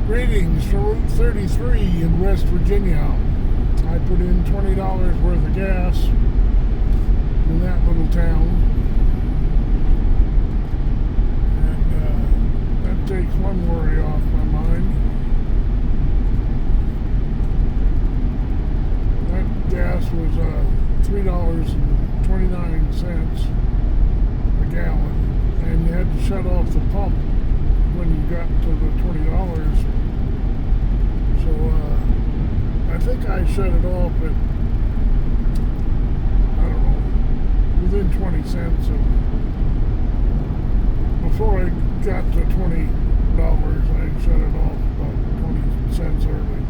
Greetings from Route 33 in West Virginia. I put in $20 worth of gas in that little town. And that takes one worry off my mind. That gas was $3.29 a gallon. And you had to shut off the pump when you got to the $20. So I think I shut it off at, I don't know, within 20 cents of, before I got to $20, I shut it off about 20 cents early.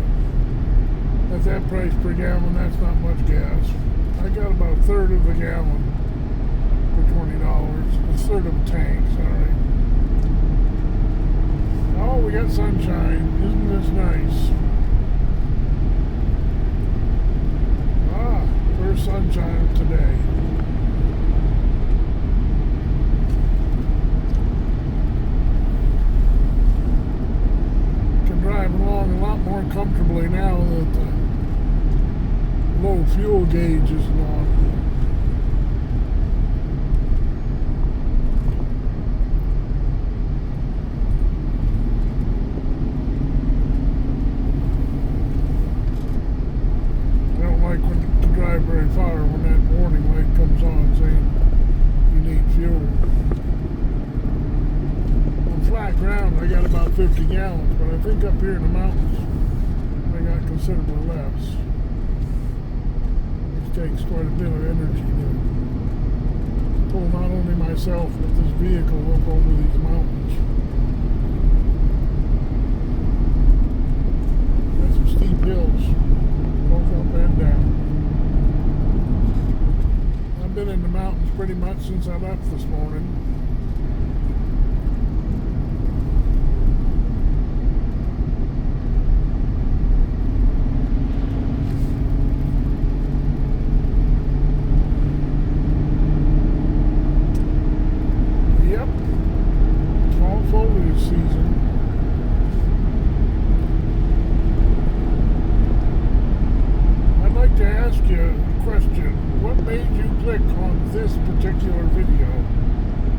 At that price per gallon, that's not much gas. I got about a third of a gallon for $20, a third of a tank, sorry. Oh, we got sunshine. Isn't this nice? Ah, first sunshine of today. Can drive along a lot more comfortably now that the low fuel gauge is on. Very far when that warning light comes on saying you need fuel. On flat ground I got about 50 gallons, but I think up here in the mountains I got considerably less. It takes quite a bit of energy to pull not only myself but this vehicle up over these mountains. Got some steep hills, both up and down. I've been in the mountains pretty much since I left this morning. Yep, fall foliage season. I'd like to ask you a question. What made you click on this particular video?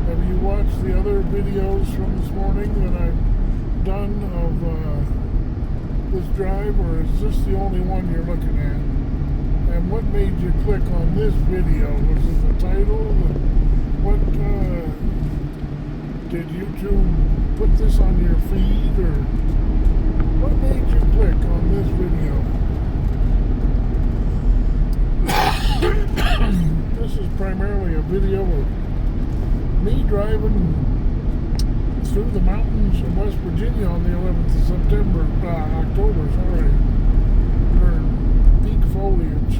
Have you watched the other videos from this morning that I've done of this drive, or is this the only one you're looking at? And what made you click on this video? Was it the title? What did YouTube put this on your feed, or what made you click on this video? This is primarily a video of me driving through the mountains of West Virginia on the 11th of October, during peak foliage.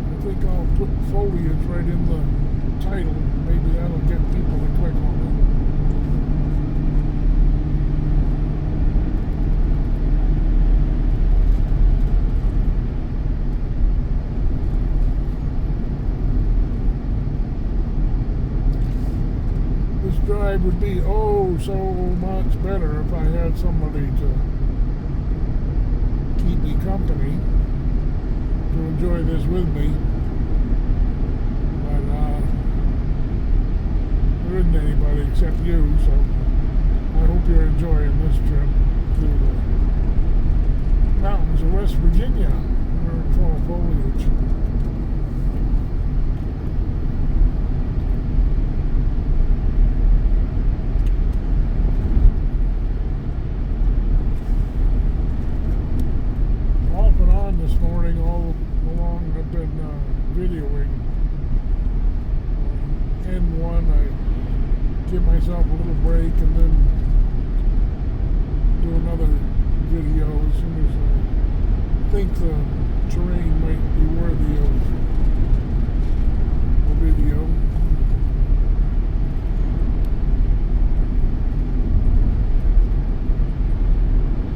I think I'll put foliage right in the title. Maybe that'll get people to click on it. Drive would be oh so much better if I had somebody to keep me company, to enjoy this with me, but there isn't anybody except you, so I hope you're enjoying this trip through the mountains of West Virginia during fall foliage. This morning, all along, I've been videoing. N1, I give myself a little break and then do another video as soon as I think the terrain might be worthy of a video.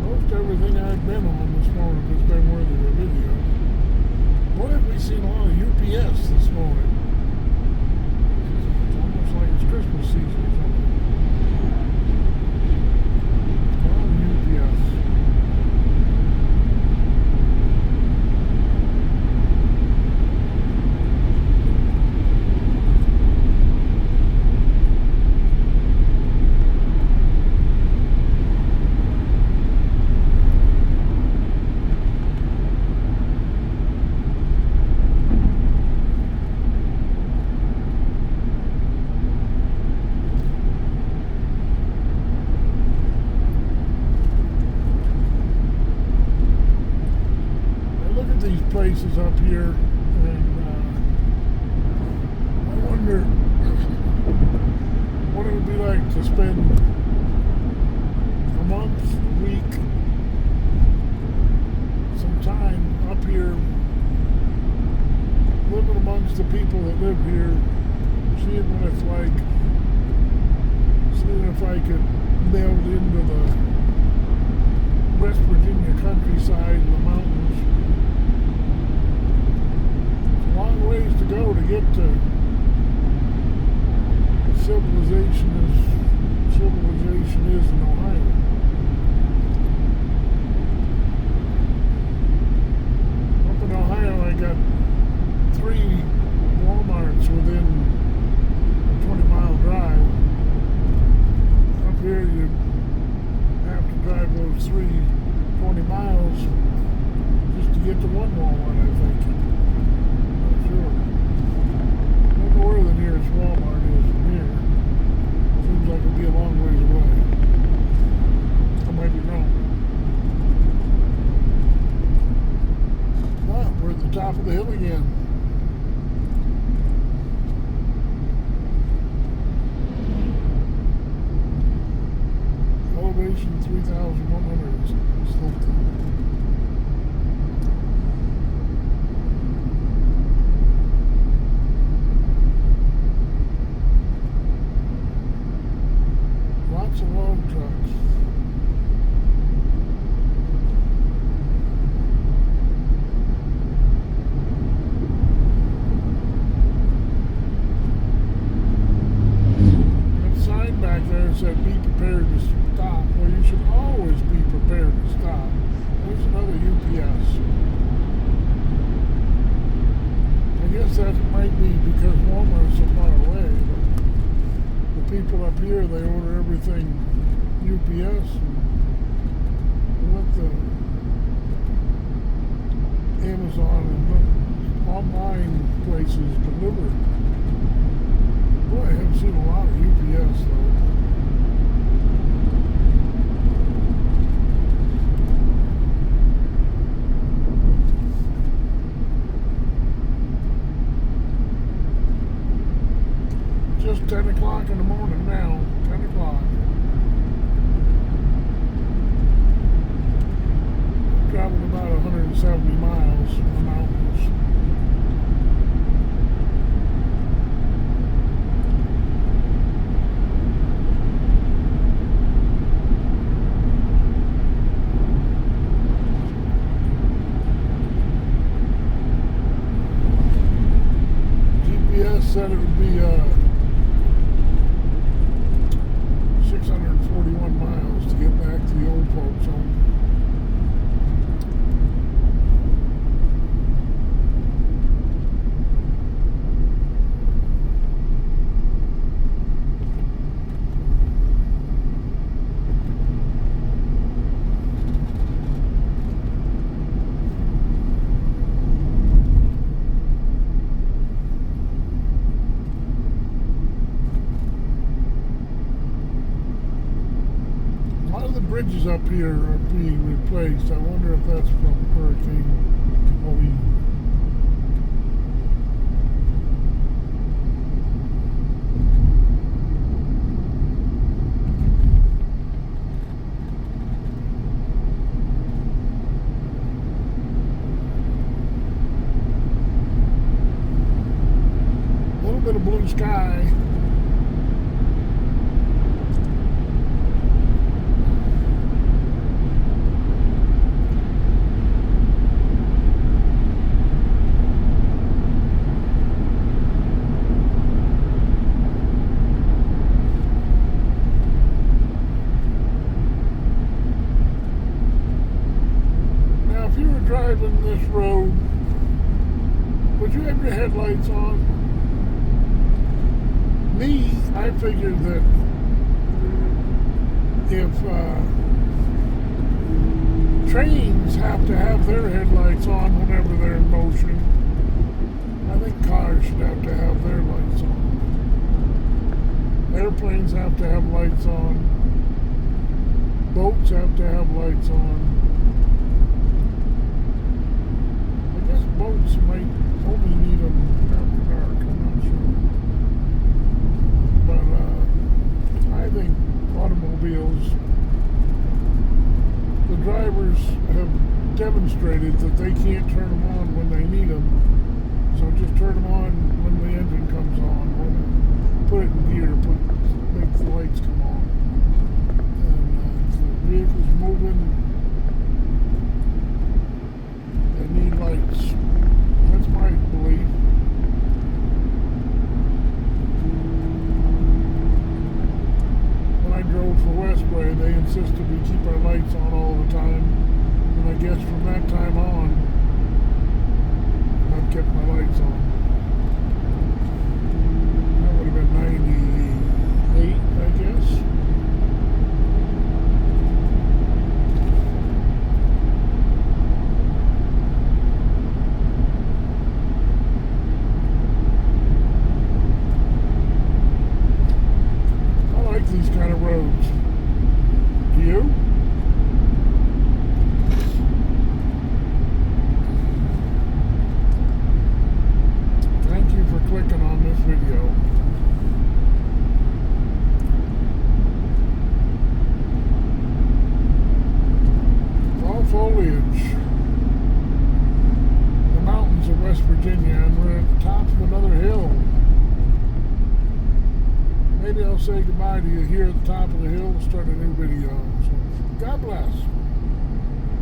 Most everything I've been on this morning has been worthy of a video. What have we seen a lot of UPS this morning? It's almost like it's Christmas season or something. places up here, and I wonder what it would be like to spend a month, a week, some time up here, living amongst the people that live here, seeing what it's like, seeing if I could meld into the West Virginia countryside and the mountains. It's a long ways to go to get to civilization is in Ohio. Up in Ohio, I got 3 Walmarts within a 20-mile drive. Up here, you have to drive those 20 miles just to get to one Walmart, I think. Not sure. I don't know where the nearest Walmart is from here. Seems like it'd be a long ways away. I might be wrong. But we're at the top of the hill again. Elevation 3,100 something. Lots of log trucks. That sign back there said be prepared to stop. Well, you should always be prepared to stop. There's another UPS. I guess that might be because Walmart's so far away. But the people up here, they order everything UPS and let the Amazon and the online places deliver. Boy, I haven't seen a lot of UPS though. Just 10 o'clock in the morning now, 10 o'clock. I've traveled about 170 miles in the mountains. GPS said it would be 641 miles to get back to the old folks' home. Bridges up here are being replaced. I wonder if that's from Hurricane Helene. A little bit of blue sky. Driving this road, would you have your headlights on? Me, I figured that if trains have to have their headlights on whenever they're in motion, I think cars should have to have their lights on. Airplanes have to have lights on. Boats have to have lights on. I guess boats might only need them after dark. I'm not sure. But I think automobiles, the drivers have demonstrated that they can't turn them on when they need them. So just turn them on when the engine comes on. When put it in gear, make the lights come on. And if the vehicle's moving, they need lights. That's my belief. When I drove for Westway, they insisted we keep our lights on all the time. And I guess from that time on, I've kept my lights on. That would have been 98, I guess. I like these kind of roads. Do you? Thank you for clicking on this video. Fall foliage. The mountains of West Virginia, and we're at the top of another hill. Maybe I'll say goodbye to you here at the top of the hill and start a new video. So, God bless.